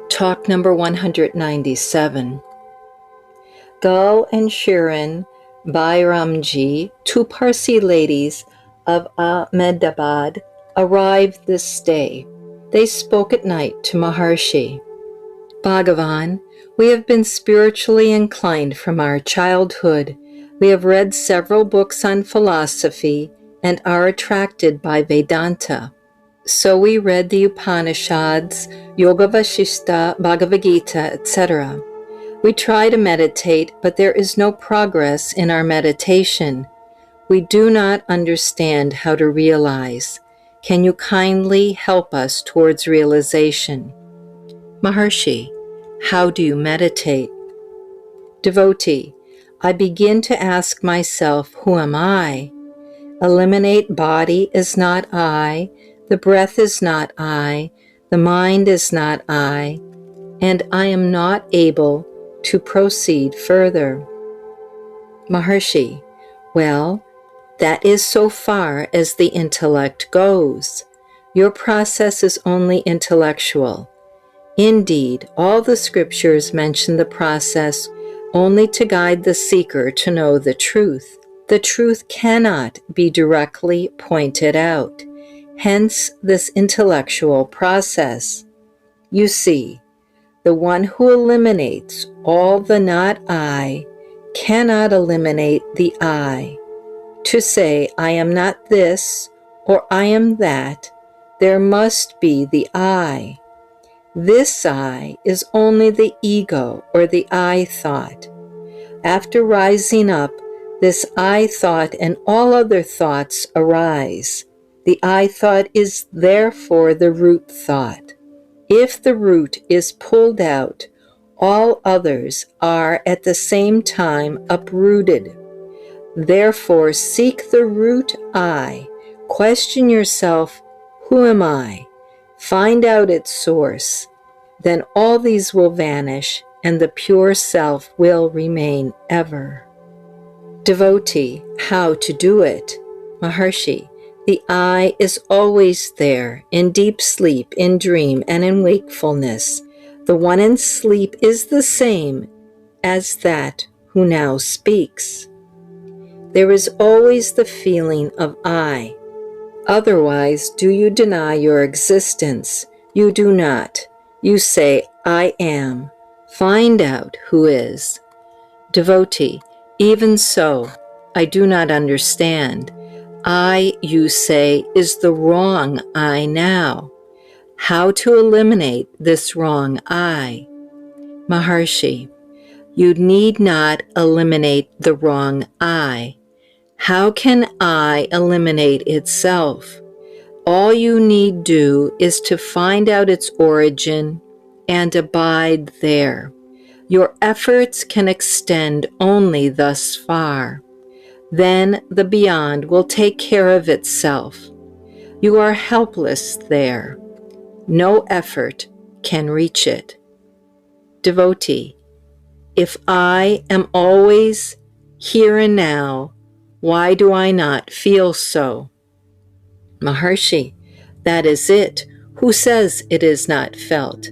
Talk number 197. Gul and Shirin Byramjee, two Parsi ladies of Ahmedabad, arrived this day. They spoke at night to Maharshi. Bhagavan, we have been spiritually inclined from our childhood. We have read several books on philosophy and are attracted by Vedanta. So we read the Upanishads, Yoga Vasishtha, Bhagavad Gita, etc. We try to meditate, but there is no progress in our meditation. We do not understand how to realize. Can you kindly help us towards realization? Maharshi, how do you meditate? Devotee, I begin to ask myself, who am I? Eliminate body is not I, the breath is not I, the mind is not I, and I am not able to proceed further. Maharshi, well, that is so far as the intellect goes. Your process is only intellectual. Indeed, all the scriptures mention the process only to guide the seeker to know the truth. The truth cannot be directly pointed out. Hence this intellectual process. You see, the one who eliminates all the not I cannot eliminate the I. To say I am not this or I am that, there must be the I. This I is only the ego or the I thought. After rising up, this I thought and all other thoughts arise. The I thought is therefore the root thought. If the root is pulled out, all others are at the same time uprooted. Therefore, seek the root I. Question yourself, who am I? Find out its source. Then all these will vanish, and the pure self will remain ever. Devotee, how to do it? Maharshi, the I is always there, in deep sleep, in dream, and in wakefulness. The one in sleep is the same as that who now speaks. There is always the feeling of I. Otherwise, do you deny your existence? You do not. You say, I am. Find out who is. Devotee, even so, I do not understand. I, you say, is the wrong I now. How to eliminate this wrong I? Maharshi, you need not eliminate the wrong I. How can I eliminate itself? All you need do is to find out its origin and abide there. Your efforts can extend only thus far. Then the beyond will take care of itself. You are helpless there. No effort can reach it. Devotee, if I am always here and now, why do I not feel so? Maharshi, that is it. Who says it is not felt?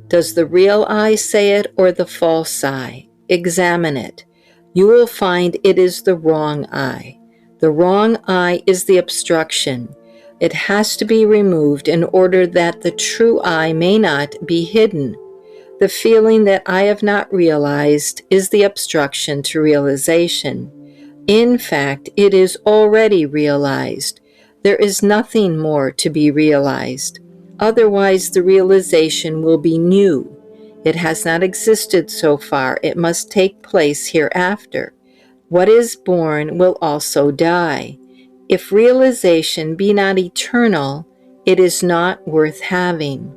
Does the real I say it or the false I? Examine it. You will find it is the wrong I. The wrong I is the obstruction. It has to be removed in order that the true I may not be hidden. The feeling that I have not realized is the obstruction to realization. In fact, it is already realized. There is nothing more to be realized. Otherwise, the realization will be new. It has not existed so far. It must take place hereafter. What is born will also die. If realization be not eternal, it is not worth having.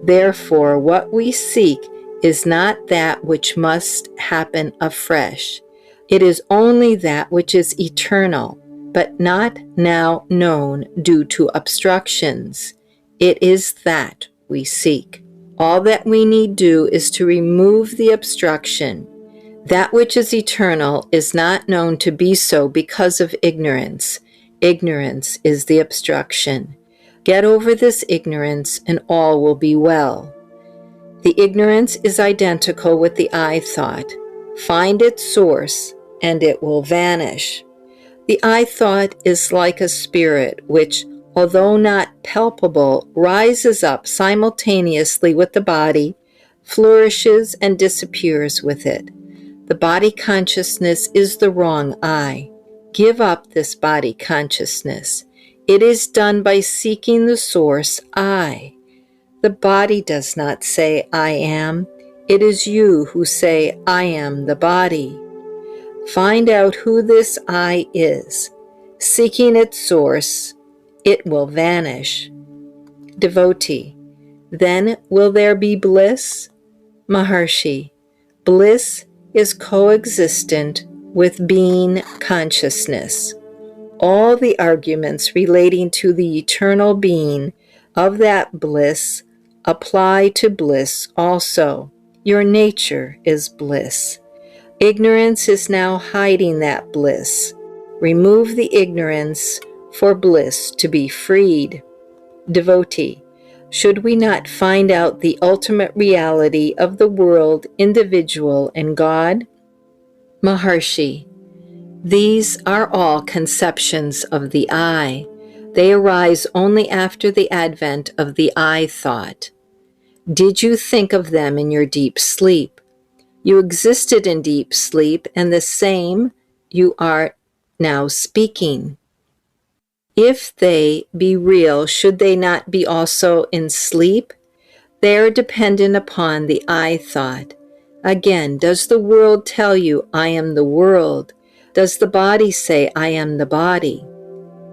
Therefore, what we seek is not that which must happen afresh. It is only that which is eternal, but not now known due to obstructions. It is that we seek. All that we need do is to remove the obstruction. That which is eternal is not known to be so because of ignorance. Ignorance is the obstruction. Get over this ignorance and all will be well. The ignorance is identical with the I thought. Find its source, and it will vanish. The I thought is like a spirit which, although not palpable, rises up simultaneously with the body, flourishes and disappears with it. The body consciousness is the wrong I. Give up this body consciousness. It is done by seeking the source I. The body does not say I am. It is you who say I am the body. Find out who this I is. Seeking its source, it will vanish. Devotee, then will there be bliss? Maharshi, bliss is coexistent with being consciousness. All the arguments relating to the eternal being of that bliss apply to bliss also. Your nature is bliss. Ignorance is now hiding that bliss. Remove the ignorance for bliss to be freed. Devotee, should we not find out the ultimate reality of the world, individual, and God? Maharshi, these are all conceptions of the I. They arise only after the advent of the I thought. Did you think of them in your deep sleep? You existed in deep sleep, and the same you are now speaking. If they be real, should they not be also in sleep? They are dependent upon the I thought. Again, does the world tell you, I am the world? Does the body say, I am the body?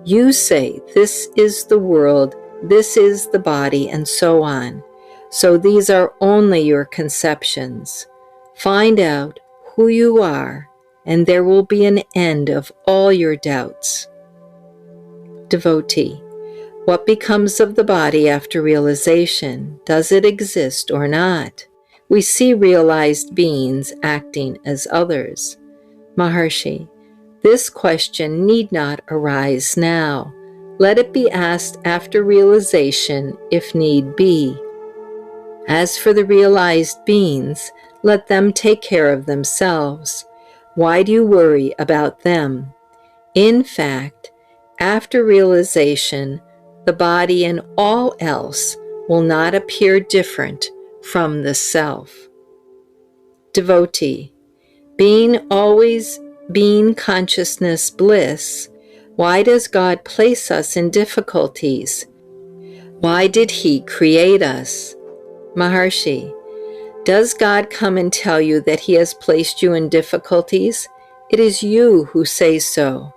You say, this is the world, this is the body, and so on. So these are only your conceptions. Find out who you are, and there will be an end of all your doubts. Devotee, what becomes of the body after realization? Does it exist or not? We see realized beings acting as others. Maharshi, this question need not arise now. Let it be asked after realization if need be. As for the realized beings, let them take care of themselves. Why do you worry about them? In fact, after realization, the body and all else will not appear different from the self. Devotee, being always being consciousness bliss, why does God place us in difficulties? Why did He create us? Maharshi, does God come and tell you that He has placed you in difficulties? It is you who say so.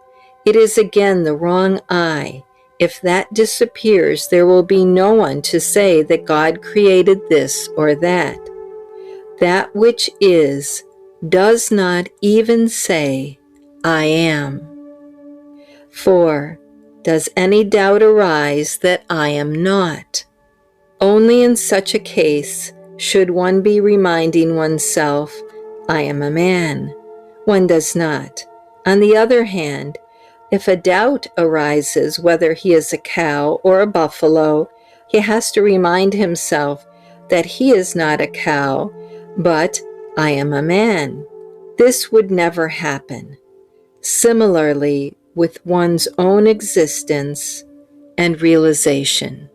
It is again the wrong I. If that disappears, there will be no one to say that God created this or that. That which is does not even say, I am. 4. Does any doubt arise that I am not? Only in such a case should one be reminding oneself, I am a man. One does not. On the other hand, if a doubt arises whether he is a cow or a buffalo, he has to remind himself that he is not a cow, but I am a man. This would never happen. Similarly, with one's own existence and realization.